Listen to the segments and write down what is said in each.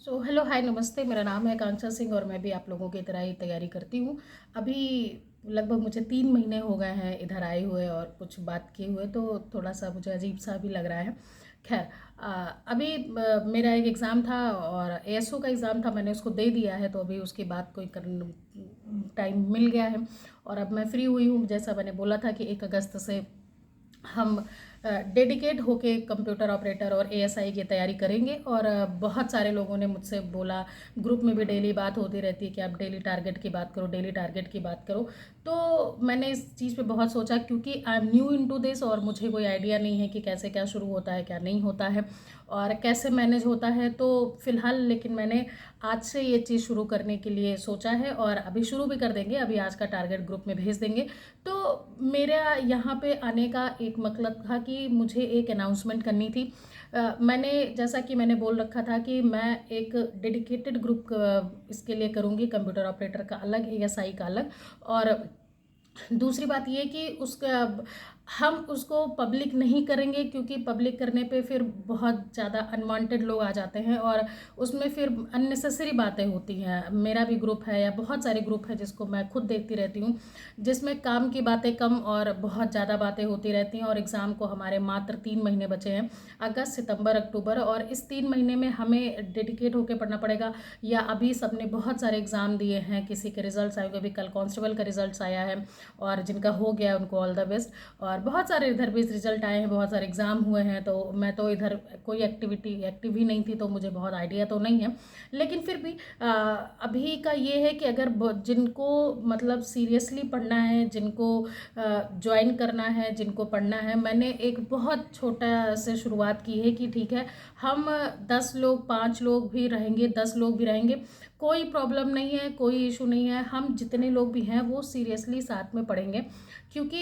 Hello hi नमस्ते। मेरा नाम है कांक्षा सिंह और मैं भी आप लोगों की तरह ही तैयारी करती हूँ। अभी लगभग मुझे 3 महीने हो गए हैं इधर आए हुए और कुछ बात किए हुए, तो थोड़ा सा मुझे अजीब सा भी लग रहा है। खैर, अभी मेरा एक एग्ज़ाम था और एएसओ का एग्ज़ाम था, मैंने उसको दे दिया है, तो अभी उसके बाद कोई टाइम मिल गया है और अब मैं फ्री हुई हूँ। जैसा मैंने बोला था कि 1 अगस्त से हम डेडिकेट होके कंप्यूटर ऑपरेटर और एएसआई की तैयारी करेंगे। और बहुत सारे लोगों ने मुझसे बोला, ग्रुप में भी डेली बात होती रहती है कि आप डेली टारगेट की बात करो, डेली टारगेट की बात करो। तो मैंने इस चीज़ पे बहुत सोचा, क्योंकि I am new into this और मुझे कोई आइडिया नहीं है कि कैसे क्या शुरू होता है, क्या नहीं होता है और कैसे मैनेज होता है। तो फिलहाल लेकिन मैंने आज से ये चीज़ शुरू करने के लिए सोचा है और अभी शुरू भी कर देंगे। अभी आज का टारगेट ग्रुप में भेज देंगे। तो मेरा यहाँ पे आने का एक मतलब था कि मुझे एक अनाउंसमेंट करनी थी। मैंने जैसा कि मैंने बोल रखा था कि मैं एक डेडिकेटेड ग्रुप इसके लिए करूँगी, कंप्यूटर ऑपरेटर का अलग, एएसआई का अलग। और दूसरी बात ये कि उसका हम उसको पब्लिक नहीं करेंगे, क्योंकि पब्लिक करने पे फिर बहुत ज़्यादा अनवांटेड लोग आ जाते हैं और उसमें फिर अननेसेसरी बातें होती हैं। मेरा भी ग्रुप है या बहुत सारे ग्रुप है जिसको मैं खुद देखती रहती हूँ, जिसमें काम की बातें कम और बहुत ज़्यादा बातें होती रहती हैं। और एग्ज़ाम को हमारे मात्र 3 महीने बचे हैं, अगस्त सितंबर अक्टूबर, और इस 3 महीने में हमें डेडिकेट होकर पढ़ना पड़ेगा। या अभी सबने बहुत सारे एग्ज़ाम दिए हैं, किसी के रिजल्ट्स आए, अभी कल कांस्टेबल का रिजल्ट्स आया है और जिनका हो गया उनको ऑल द बेस्ट। और बहुत सारे इधर भी रिजल्ट आए हैं, बहुत सारे एग्ज़ाम हुए हैं। तो मैं तो इधर कोई एक्टिव ही नहीं थी, तो मुझे बहुत आइडिया तो नहीं है। लेकिन फिर भी अभी का ये है कि अगर जिनको मतलब सीरियसली पढ़ना है, जिनको ज्वाइन करना है, जिनको पढ़ना है, मैंने एक बहुत छोटा से शुरुआत की है कि ठीक है, हम 10 लोग 5 लोग भी रहेंगे, 10 लोग भी रहेंगे, कोई प्रॉब्लम नहीं है, कोई इशू नहीं है। हम जितने लोग भी हैं वो सीरियसली साथ में पढ़ेंगे। क्योंकि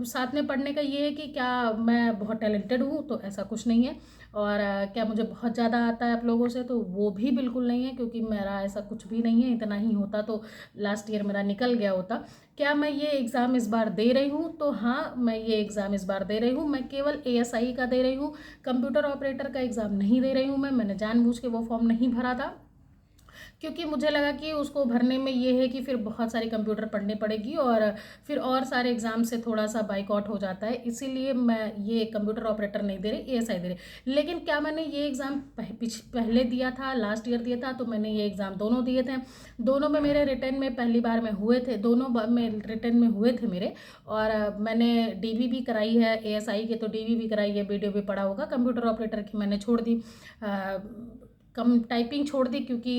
साथ में पढ़ने का ये है कि क्या मैं बहुत टैलेंटेड हूँ, तो ऐसा कुछ नहीं है। और क्या मुझे बहुत ज़्यादा आता है आप लोगों से, तो वो भी बिल्कुल नहीं है, क्योंकि मेरा ऐसा कुछ भी नहीं है। इतना ही होता तो लास्ट ईयर मेरा निकल गया होता। क्या मैं ये एग्ज़ाम इस बार दे रही हूँ? तो हाँ, मैं ये एग्ज़ाम इस बार दे रही हूँ। मैं केवल एएसआई का दे रही हूँ, कंप्यूटर ऑपरेटर का एग्ज़ाम नहीं दे रही हूँ। मैंने जानबूझ के वो फॉर्म नहीं भरा था, क्योंकि मुझे लगा कि उसको भरने में ये है कि फिर बहुत सारी कंप्यूटर पढ़नी पड़ेगी और फिर और सारे एग्ज़ाम से थोड़ा सा बाइकआउट हो जाता है। इसीलिए मैं ये कंप्यूटर ऑपरेटर नहीं दे रही, एएसआई दे रही। लेकिन क्या मैंने ये एग्ज़ाम पहले दिया था, लास्ट ईयर दिया था, तो मैंने ये एग्ज़ाम दोनों दिए थे। दोनों में मेरे रिटर्न में पहली बार में हुए थे, दोनों में रिटर्न में हुए थे मेरे। और मैंने डीवी भी कराई है, एएसआई के तो डीवी भी कराई है, वीडियो भी पड़ा होगा। कंप्यूटर ऑपरेटर की मैंने छोड़ दी, कम टाइपिंग छोड़ दी, क्योंकि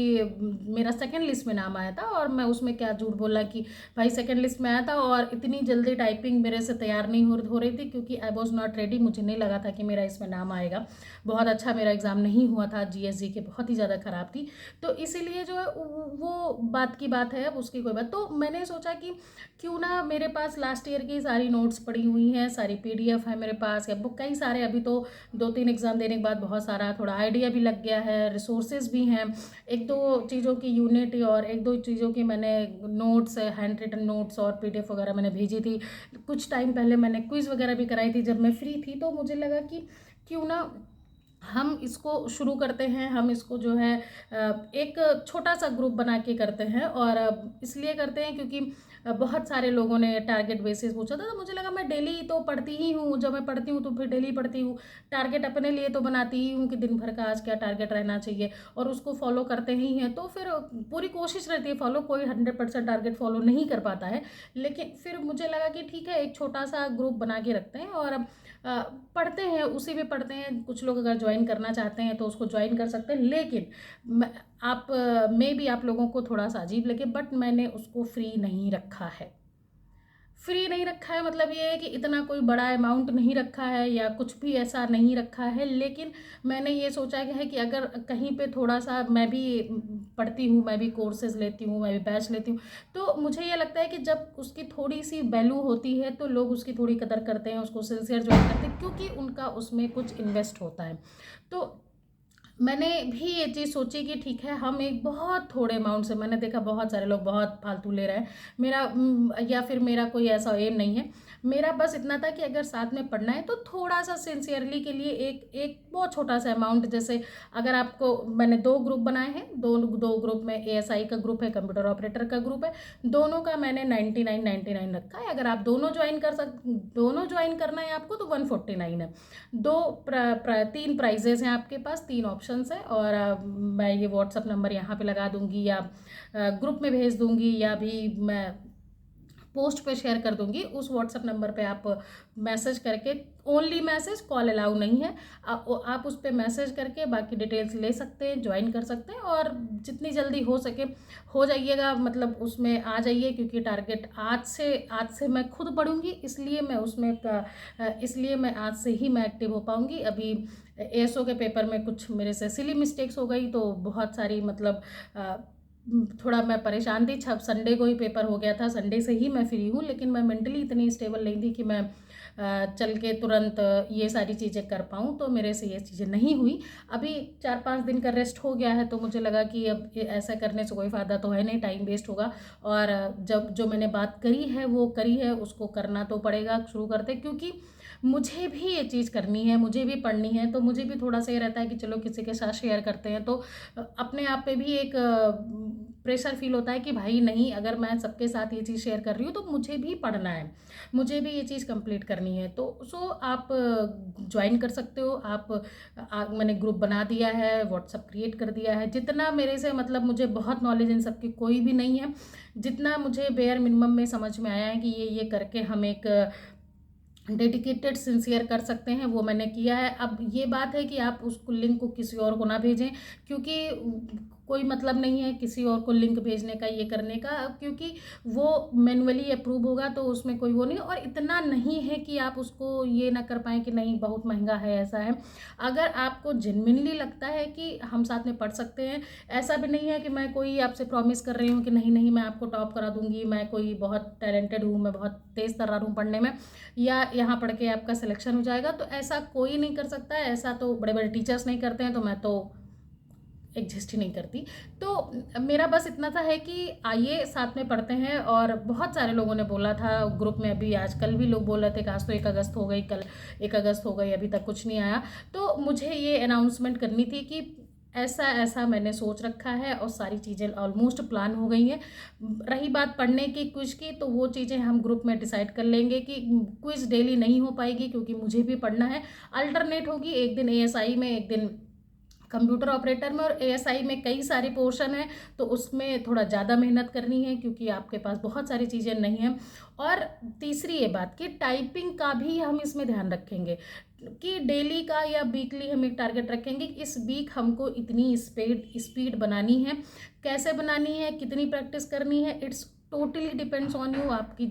मेरा सेकंड लिस्ट में नाम आया था और मैं उसमें क्या झूठ बोला कि भाई सेकंड लिस्ट में आया था। और इतनी जल्दी टाइपिंग मेरे से तैयार नहीं हो रही थी, क्योंकि आई वॉज नॉट रेडी। मुझे नहीं लगा था कि मेरा इसमें नाम आएगा। बहुत अच्छा मेरा एग्ज़ाम नहीं हुआ था, जीएसजी के बहुत ही ज़्यादा ख़राब थी। तो इसीलिए जो है वो बात की बात है, अब उसकी कोई बात। तो मैंने सोचा कि क्यों ना, मेरे पास लास्ट ईयर की सारी नोट्स पड़ी हुई हैं, सारी पीडीएफ है मेरे पास, या बुक कई सारे। अभी तो 2-3 एग्ज़ाम देने के बाद बहुत सारा थोड़ा आइडिया भी लग गया है, रिसोर्सेज भी हैं। एक दो चीज़ों की यूनिट और एक दो चीज़ों की मैंने नोट्स, हैंड रिटन नोट्स और पीडीएफ वगैरह मैंने भेजी थी। कुछ टाइम पहले मैंने क्विज़ वगैरह भी कराई थी जब मैं फ्री थी। तो मुझे लगा कि क्यों ना हम इसको शुरू करते हैं, हम इसको जो है एक छोटा सा ग्रुप बना के करते हैं। और इसलिए करते हैं क्योंकि बहुत सारे लोगों ने टारगेट बेसिस पूछा था, तो मुझे लगा मैं डेली तो पढ़ती ही हूँ, जब मैं पढ़ती हूँ तो फिर डेली पढ़ती हूँ। टारगेट अपने लिए तो बनाती ही हूँ कि दिन भर का आज क्या टारगेट रहना चाहिए, और उसको फॉलो करते ही हैं। तो फिर पूरी कोशिश रहती है फॉलो, कोई 100% टारगेट फॉलो नहीं कर पाता है। लेकिन फिर मुझे लगा कि ठीक है, एक छोटा सा ग्रुप बना के रखते हैं और पढ़ते हैं, उसी में पढ़ते हैं। कुछ लोग अगर ज्वाइन करना चाहते हैं तो उसको ज्वाइन कर सकते हैं। लेकिन आप मे भी आप लोगों को थोड़ा सा अजीब लगे, बट मैंने उसको फ्री नहीं रखा है। फ्री नहीं रखा है मतलब ये है कि इतना कोई बड़ा अमाउंट नहीं रखा है या कुछ भी ऐसा नहीं रखा है। लेकिन मैंने ये सोचा है कि अगर कहीं पे थोड़ा सा मैं भी पढ़ती हूँ, मैं भी कोर्सेज लेती हूँ, मैं भी बैच लेती हूँ, तो मुझे ये लगता है कि जब उसकी थोड़ी सी वैल्यू होती है तो लोग उसकी थोड़ी कदर करते हैं, उसको सिंसियर ज्वाइन करते हैं, क्योंकि उनका उसमें कुछ इन्वेस्ट होता है। तो मैंने भी ये चीज़ सोची कि ठीक है, हम एक बहुत थोड़े अमाउंट से, मैंने देखा बहुत सारे लोग बहुत फालतू ले रहे हैं। मेरा या फिर मेरा कोई ऐसा एम नहीं है। मेरा बस इतना था कि अगर साथ में पढ़ना है तो थोड़ा-सा सिंसियरली के लिए एक एक बहुत छोटा-सा अमाउंट, जैसे अगर आपको, मैंने 2 ग्रुप बनाए हैं, 2 ग्रुप में एएसआई का ग्रुप है, कंप्यूटर ऑपरेटर का ग्रुप है। दोनों का मैंने 99 रखा है। अगर आप दोनों जॉइन करना है आपको तो 149 है। 3 प्राइजेज़ हैं आपके पास, 3 ऑप्शंस हैं, और मैं ये व्हाट्सअप नंबर यहाँ पे लगा दूँगी, या ग्रुप में भेज दूँगी, या भी मैं पोस्ट पे शेयर कर दूँगी। उस व्हाट्सएप नंबर पे आप मैसेज करके, ओनली मैसेज, कॉल अलाउ नहीं है। आप उस पे मैसेज करके बाकी डिटेल्स ले सकते हैं, ज्वाइन कर सकते हैं, और जितनी जल्दी हो सके हो जाइएगा, मतलब उसमें आ जाइए, क्योंकि टारगेट आज से मैं खुद पढ़ूँगी, इसलिए मैं आज से ही मैं एक्टिव हो पाऊँगी। अभी एएसओ के पेपर में कुछ मेरे से सिली मिस्टेक्स हो गई, तो बहुत सारी, मतलब थोड़ा मैं परेशान थी। संडे को ही पेपर हो गया था, संडे से ही मैं फ्री हूँ, लेकिन मैं मेंटली इतनी स्टेबल नहीं थी कि मैं चल के तुरंत ये सारी चीज़ें कर पाऊँ, तो मेरे से ये चीज़ें नहीं हुई। अभी 4-5 दिन का रेस्ट हो गया है, तो मुझे लगा कि अब ऐसा करने से कोई फ़ायदा तो है नहीं, टाइम वेस्ट होगा, और जब जो मैंने बात करी है वो करी है, उसको करना तो पड़ेगा, शुरू करते, क्योंकि मुझे भी ये चीज़ करनी है, मुझे भी पढ़नी है, तो मुझे भी थोड़ा सा ये रहता है कि चलो किसी के साथ शेयर करते हैं, तो अपने आप पे भी एक प्रेशर फील होता है कि भाई नहीं, अगर मैं सबके साथ ये चीज़ शेयर कर रही हूँ तो मुझे भी पढ़ना है, मुझे भी ये चीज़ कंप्लीट करनी है। तो आप ज्वाइन कर सकते हो। मैंने ग्रुप बना दिया है, व्हाट्सअप क्रिएट कर दिया है। जितना मेरे से, मतलब मुझे बहुत नॉलेज इन सब की कोई भी नहीं है, जितना मुझे बेयर मिनिमम में समझ में आया है कि ये करके हम एक डेडिकेटेड सिंसियर कर सकते हैं, वो मैंने किया है। अब ये बात है कि आप उस लिंक को किसी और को ना भेजें, क्योंकि कोई मतलब नहीं है किसी और को लिंक भेजने का, ये करने का, क्योंकि वो मैन्युअली अप्रूव होगा, तो उसमें कोई वो नहीं, और इतना नहीं है कि आप उसको ये ना कर पाएँ कि नहीं बहुत महंगा है, ऐसा है। अगर आपको जेन्युइनली लगता है कि हम साथ में पढ़ सकते हैं, ऐसा भी नहीं है कि मैं कोई आपसे प्रॉमिस कर रही हूँ कि नहीं नहीं मैं आपको टॉप करा दूंगी, मैं कोई बहुत टैलेंटेड हूँ, मैं बहुत तेज़ तर्रार हूँ पढ़ने में, या यहाँ पढ़ के आपका सिलेक्शन हो जाएगा, तो ऐसा कोई नहीं कर सकता है। ऐसा तो बड़े बड़े टीचर्स नहीं करते हैं, तो मैं तो एग्जिस्ट ही नहीं करती। तो मेरा बस इतना सा है कि आइए साथ में पढ़ते हैं, और बहुत सारे लोगों ने बोला था ग्रुप में, अभी आजकल भी लोग बोल रहे थे कि आज तो 1 अगस्त हो गई, कल 1 अगस्त हो गई, अभी तक कुछ नहीं आया। तो मुझे ये अनाउंसमेंट करनी थी कि ऐसा ऐसा मैंने सोच रखा है, और सारी चीज़ें ऑलमोस्ट प्लान हो गई हैं। रही बात पढ़ने की, क्विज की, तो वो चीज़ें हम ग्रुप में डिसाइड कर लेंगे कि क्विज डेली नहीं हो पाएगी, क्योंकि मुझे भी पढ़ना है। अल्टरनेट होगी, एक दिन एएसआई में, एक दिन कंप्यूटर ऑपरेटर में, और एएसआई में कई सारे पोर्शन है, तो उसमें थोड़ा ज़्यादा मेहनत करनी है, क्योंकि आपके पास बहुत सारी चीज़ें नहीं हैं। और तीसरी ये बात कि टाइपिंग का भी हम इसमें ध्यान रखेंगे, कि डेली का या वीकली हम एक टारगेट रखेंगे कि इस वीक हमको इतनी स्पीड बनानी है। कैसे बनानी है, कितनी प्रैक्टिस करनी है, it's totally depends on you. आपकी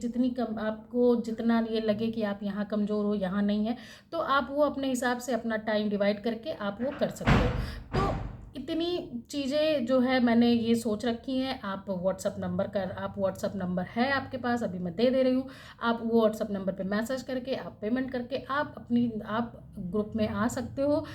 आपको जितना ये लगे कि आप यहाँ कमज़ोर हो, यहाँ नहीं है, तो आप वो अपने हिसाब से अपना टाइम डिवाइड करके आप वो कर सकते हो। तो इतनी चीज़ें जो है मैंने ये सोच रखी हैं। आप व्हाट्सअप नंबर है आपके पास, अभी मैं दे रही हूँ। आप वो व्हाट्सअप नंबर पे मैसेज करके, आप पेमेंट करके, आप ग्रुप में आ सकते हो।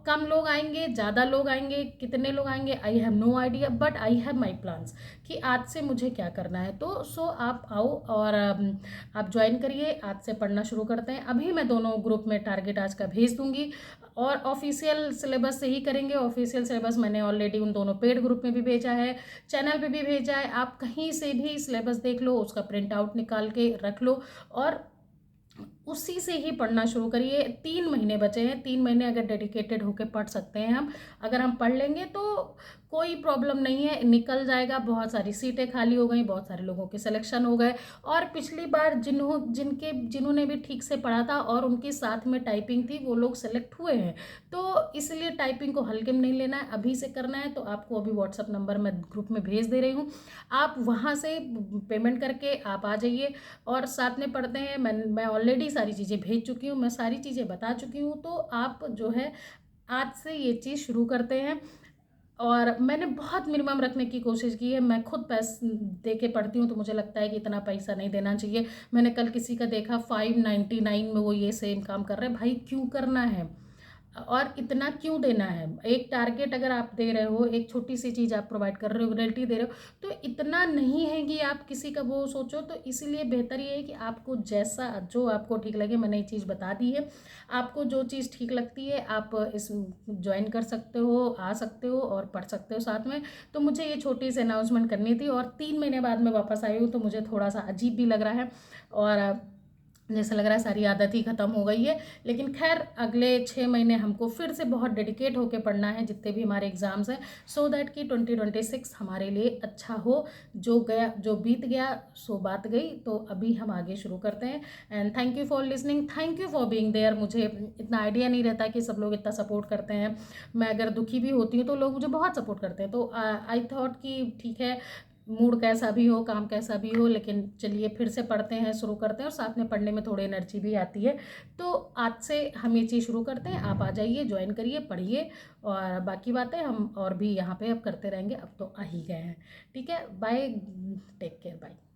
कम लोग आएंगे, ज़्यादा लोग आएंगे, कितने लोग आएंगे, I have no idea, but I have my plans कि आज से मुझे क्या करना है। तो आप आओ, और आप ज्वाइन करिए, आज से पढ़ना शुरू करते हैं। अभी मैं दोनों ग्रुप में टारगेट आज का भेज दूंगी, और ऑफिशियल सिलेबस से ही करेंगे। ऑफिशियल सिलेबस मैंने ऑलरेडी उन दोनों पेड ग्रुप में भी भेजा है, चैनल पे भी भेजा है। आप कहीं से भी सिलेबस देख लो, उसका प्रिंट आउट निकाल के रख लो, और उसी से ही पढ़ना शुरू करिए। 3 महीने बचे हैं, 3 महीने अगर डेडिकेटेड होकर पढ़ सकते हैं हम, अगर हम पढ़ लेंगे तो कोई प्रॉब्लम नहीं है, निकल जाएगा। बहुत सारी सीटें खाली हो गई, बहुत सारे लोगों के सिलेक्शन हो गए, और पिछली बार जिन्होंने भी ठीक से पढ़ा था और उनके साथ में टाइपिंग थी, वो लोग सेलेक्ट हुए हैं। तो इसलिए टाइपिंग को हल्के में नहीं लेना है, अभी से करना है। तो आपको अभी व्हाट्सअप नंबर मैं ग्रुप में भेज दे रही हूँ, आप वहाँ से पेमेंट करके आप आ जाइए, और साथ में पढ़ते हैं। मैं ऑलरेडी सारी चीज़ें भेज चुकी हूँ, मैं सारी चीज़ें बता चुकी हूँ। तो आप जो है आज से ये चीज़ शुरू करते हैं। और मैंने बहुत मिनिमम रखने की कोशिश की है। मैं खुद पैसे दे के पढ़ती हूँ, तो मुझे लगता है कि इतना पैसा नहीं देना चाहिए। मैंने कल किसी का देखा 599 में वो ये सेम काम कर रहे हैं। भाई क्यों करना है? और इतना क्यों देना है? एक टारगेट अगर आप दे रहे हो, एक छोटी सी चीज़ आप प्रोवाइड कर रहे हो, रियलिटी दे रहे हो, तो इतना नहीं है कि आप किसी का वो सोचो। तो इसीलिए बेहतर ये है कि आपको जैसा जो आपको ठीक लगे, मैंने ये चीज़ बता दी है। आपको जो चीज़ ठीक लगती है आप इस ज्वाइन कर सकते हो, आ सकते हो और पढ़ सकते हो साथ में। तो मुझे ये छोटी सी अनाउंसमेंट करनी थी, और 3 महीने बाद मैं वापस आई हूँ, तो मुझे थोड़ा सा अजीब भी लग रहा है, और जैसा लग रहा है सारी आदत ही ख़त्म हो गई है। लेकिन खैर अगले 6 महीने हमको फिर से बहुत डेडिकेट होकर पढ़ना है, जितने भी हमारे एग्ज़ाम्स हैं, सो दैट कि 2026 हमारे लिए अच्छा हो। जो गया, जो बीत गया सो बात गई, तो अभी हम आगे शुरू करते हैं। And thank you for listening, thank you for being there. मुझे इतना आइडिया नहीं रहता कि सब लोग इतना सपोर्ट करते हैं। मैं अगर दुखी भी होती हूँ तो लोग मुझे बहुत सपोर्ट करते हैं। तो आई थॉट कि ठीक है, मूड कैसा भी हो, काम कैसा भी हो, लेकिन चलिए फिर से पढ़ते हैं, शुरू करते हैं, और साथ में पढ़ने में थोड़ी एनर्जी भी आती है। तो आज से हम ये चीज़ शुरू करते हैं, आप आ जाइए, ज्वाइन करिए, पढ़िए, और बाकी बातें हम और भी यहाँ पे अब करते रहेंगे। अब तो आ ही गए हैं। ठीक है, बाय, टेक केयर, बाय।